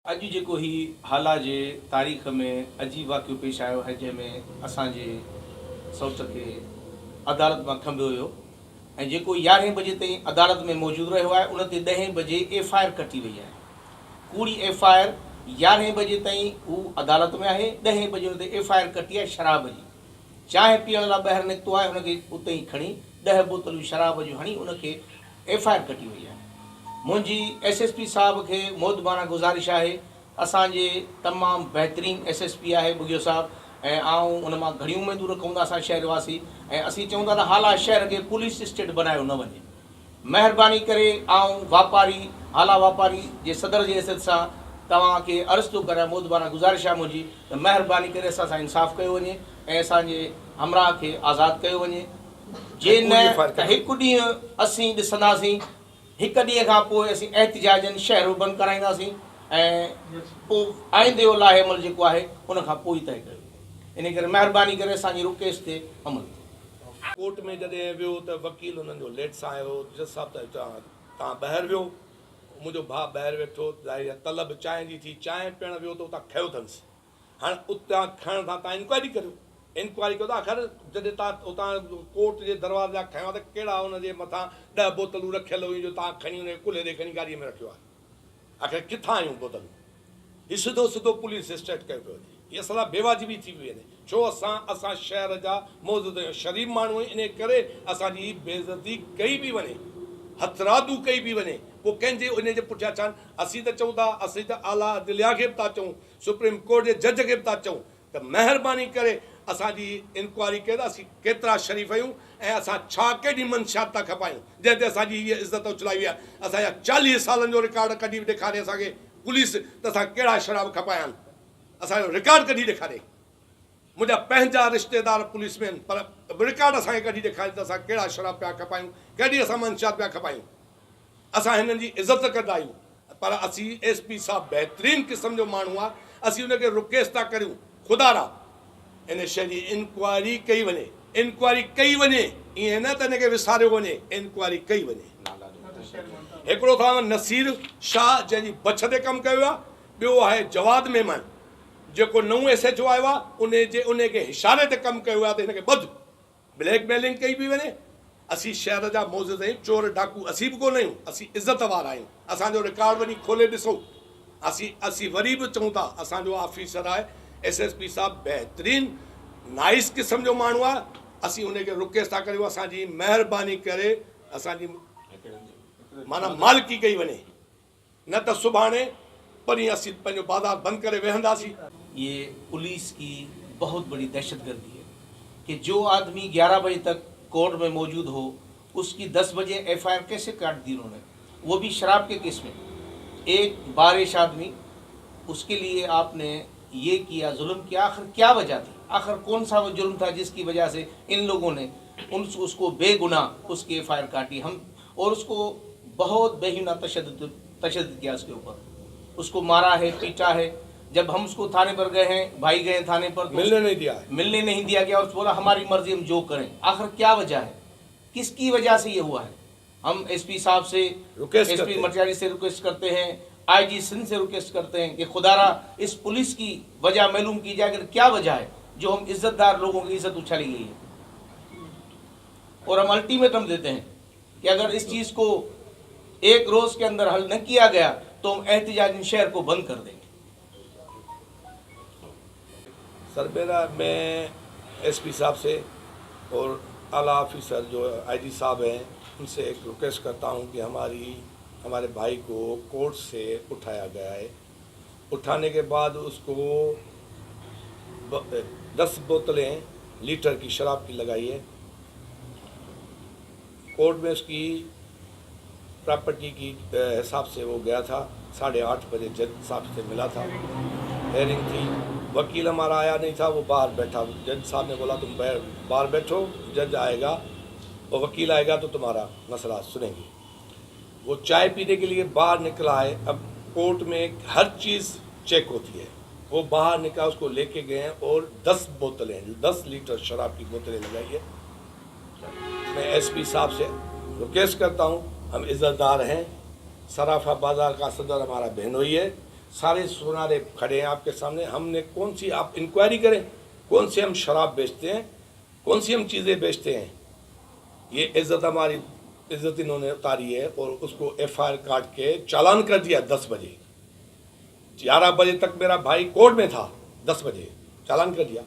अॼु जेको ही हाल जे तारीख़ में अजीब वाक़ियो पेश आयो है जंहिंमें असांजे सौच खे अदालत मां खंबियो हुयो ऐं जेको 11 बजे ताईं अदालत में मौजूदु रहियो आहे उन ते 10 बजे FIR कटी वई आहे। कूड़ी FIR 11 बजे ताईं हू अदालत में आहे, 10 बजे उन ते FIR कटी आहे शराब जी। चांहि पीअण लाइ ॿाहिरि निकितो आहे, उनखे उते ई खणी 10 बोतलूं शराब जूं हणी उनखे FIR कटी वई आहे। मुंहिंजी SSP साहब खे मोदबाना गुज़ारिश आहे, असांजे तमामु बहितरीनु SSP आहे बुगियो साहब ऐं आऊं उन मां घणियूं उमेदूं रखूं था असां शहरवासी ऐं असीं चऊं था त हाला शहर खे पुलिस स्टेट बनायो न वञे। महिरबानी करे आऊं वापारी हाला वापारी जे सदर जे हैसियत सां तव्हांखे अर्ज़ु थो करां, मोदबाना गुज़ारिश आहे मुंहिंजी त महिरबानी करे असां सां इंसाफ़ कयो वञे ऐं असांजे हमराह खे आज़ादु कयो वञे। जे न त हिकु ॾींहुं असीं ॾिसंदासीं, हिकु ॾींहं खां पोइ असीं एहतिजाजनि शहर बंदि कराईंदासीं ऐं पोइ आईंदे जो लाहे अमल जेको आहे उन खां पोइ तय कयो। इन करे महिरबानी करे असांजी रुकेश ते अमल। कोर्ट में जॾहिं वियो त वकील हुननि जो लेट सां आयो, जज साहब त तव्हां ॿाहिरि वियो, मुंहिंजो भाउ ॿाहिरि वेठो, तलब चांहि जी थी, चांहि पीअण वियो त उतां खयो अथसि। हाणे उतां खणण खां तव्हां इंक्वायरी करियो, इंक्वायरी कयो त आख़िर जॾहिं तव्हां उतां कोर्ट जे दरवाज़े जा खयों त कहिड़ा हुनजे मथां 10 बोतलूं रखियल हुयूं जो तव्हां खणी हुन कुल्हे ते खणी गाॾीअ में रखियो आहे। आख़िर किथां आयूं बोतलूं? हीउ सिधो सिधो पुलिस स्टेट कयो पियो वञे। हीअ असां बेवाजिबी थी वई वञे। छो असां शहर जा मौजूदु आहियूं, शरीफ़ माण्हू, इन करे असांजी बेइज़ती कई बि वञे, हथरादू कई बि वञे, पोइ कंहिंजे उन जे पुठियां छा? असीं त चऊं था, असीं त आला अदलिया खे बि था चऊं, सुप्रीम कोर्ट जे जज खे बि था चऊं त महिरबानी करे असांजी इंक्वायरी कयो त असीं केतिरा शरीफ़ आहियूं ऐं असां छा केॾी मंशात था खपायूं जंहिं ते असांजी हीअ इज़त उछलाई हुई आहे। असांजा 40 सालनि जो रिकॉर्ड कढी ॾेखारे असांखे पुलिस त असां कहिड़ा शराब खपाया आहिनि, असांजो रिकॉर्ड कढी ॾेखारे। मुंहिंजा पंहिंजा रिश्तेदार पुलिस में आहिनि, पर रिकॉर्ड असांखे कढी ॾेखारे त असां कहिड़ा शराब पिया खपायूं, कहिड़ी असां मंशात पिया खपायूं। असां हिननि जी इज़त कंदा आहियूं, पर असीं SP साहब बहितरीनु क़िस्म जो माण्हू आहे, असीं हुनखे रिक्वेस्ट था करियूं ख़ुदारा इन शइ जी इंक्वायरी कई वञे, इंक्वायरी कई वञे, ईअं न त हिनखे विसारियो वञे, इंक्वायरी कई वञे। हिकिड़ो अथव नसीर शाह जंहिंजी बछ ते कमु कयो आहे, ॿियो आहे जवाद मेमन जेको नओं SHO आयो आहे, उनखे इशारे ते कमु कयो आहे त हिनखे ॿध ब्लैकमेलिंग कई बि वञे। असीं शहर जा मौजूदु आहियूं, चोर डाकू असीं बि कोन आहियूं, असीं इज़त वारा आहियूं। असांजो रिकॉर्ड वञी खोले ॾिसो। असीं वरी बि चऊं था, असांजो ऑफिसर आहे SSP साहब बहितरीनु नाइस क़िस्म जो माण्हू आहे, असीं उनखे रिक्वेस्ट था करियूं असांजी महिरबानी करे असांजी माना मालिकी कई वञे, न त सुभाणे परीं असीं पंहिंजो बाज़ार बंदि करे वेहंदासीं। ये पुलिस की बहुत बड़ी दहशतगर्दी है कि जो आदमी 11 बजे तक कोर्ट में मौजूद हो उसकी 10 बजे FIR कैसे काट दी उन्होंने, वो भी शराब के केस में। एक बारिश आदमी, उसके लिए आपने ये किया, जुल्म किया, आखिर क्या वजह थी? आखिर कौन सा वो जुल्म था जिसकी वजह से इन लोगों ने उसको बेगुनाह उसकी FIR काटी? हम और उसको बहुत बेहुना तशद्दुद किया उसके ऊपर, उसको मारा है, पीटा है। जब हम उसको थाने पर गए हैं, भाई गए थाने पर, मिलने नहीं दिया गया और बोला हमारी मर्जी, हम जो करें। आखिर क्या वजह है, किसकी वजह से ये हुआ है? हम SP साहब से, SP मटियारी से रिक्वेस्ट करते हैं, IG सिंध से रिक्वेस्ट करते हैं कि खुदारा इस पुलिस की वजह मालूम की जाए कि क्या वजह है जो हम इज्जतदार लोगों की इज्जत उछाली गई है। और हम अल्टीमेटम देते हैं कि अगर इस चीज़ को एक रोज के अंदर हल न किया गया तो हम एहतिजाज शहर को बंद कर देंगे। सरबेरा मैं SP साहब से और आला ऑफिसर जो IG साहब हैं उनसे एक रिक्वेस्ट करता हूं कि हमारे भाई को कोर्ट से उठाया गया है। उठाने के बाद उसको 10 बोतलें लीटर की शराब की लगाई है। कोर्ट में उसकी प्रॉपर्टी की हिसाब से वो गया था, 8:30 बजे जज साहब से मिला था, हेयरिंग थी। वकील हमारा आया नहीं था, वो बाहर बैठा। जज साहब ने बोला तुम बाहर बैठो, जज आएगा और वकील आएगा तो तुम्हारा मसला सुनेंगे। वो चाय पीने के लिए बाहर निकला है। अब कोर्ट में हर चीज़ चेक होती है। वो बाहर निकला, उसको लेके गए हैं और 10 बोतलें, 10 लीटर शराब की बोतलें लगाई है। मैं SP साहब से रिक्वेस्ट करता हूँ, हम इज़्ज़तदार हैं, सराफा बाज़ार का सदर हमारा बहनोई है, सारे सुनारे खड़े हैं आपके सामने। हमने कौन सी, आप इंक्वायरी करें कौन सी हम शराब बेचते हैं, कौन सी हम चीज़ें बेचते हैं। ये इज्जत हमारी इज्जत इन्होंने उतारी है और उसको FIR काट के चालान कर दिया 10 बजे। 11 बजे तक मेरा भाई कोर्ट में था, 10 बजे चालान कर दिया।